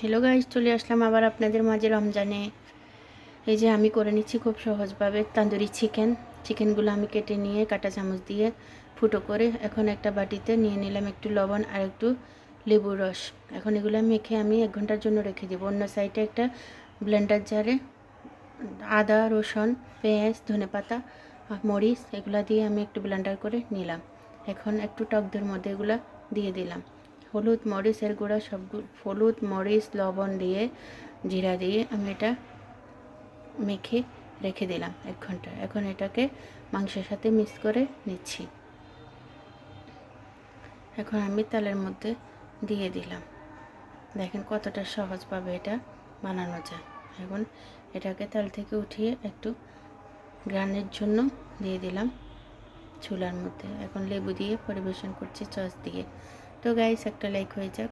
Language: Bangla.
হ্যালো গাইস, চলে আসলাম আবার আপনাদের মাঝে রমজানে। এই যে আমি করে নিচ্ছি খুব সহজভাবে তান্দুরি চিকেনগুলো আমি কেটে নিয়ে কাঁটা চামচ দিয়ে ফুটো করে এখন একটা বাটিতে নিয়ে নিলাম একটু লবণ আর একটু লেবুর রস। এখন এগুলো মেখে আমি 1 ঘন্টার জন্য রেখে দেবো। অন্য সাইডে একটা ব্লেন্ডার জারে আদা, রসুন, পেঁয়াজ, ধনেপাতা, মরিচ এগুলা দিয়ে আমি একটু ব্লেন্ডার করে নিলাম। এখন একটু টক দইয়ের মধ্যে এগুলো দিয়ে দিলাম। হলুদ, মরিচের গুঁড়া হলুদ, মরিচ, লবণ দিয়ে জিরা দিয়ে আমি এটা মেখে রেখে দিলাম 1 ঘন্টা। এখন এটাকে মাংসের সাথে মিক্স করে নিচ্ছি। এখন আমি তেলের মধ্যে দিয়ে দিলাম। দেখেন কতটা সহজভাবে এটা বানানো যায়। এখন এটাকে তেল থেকে উঠিয়ে একটু গ্রানের জন্য দিয়ে দিলাম চুলার মধ্যে। এখন লেবু দিয়ে পরিবেশন করছি সস দিয়ে। তো গাইস, একটা লাইক হয়ে যাক।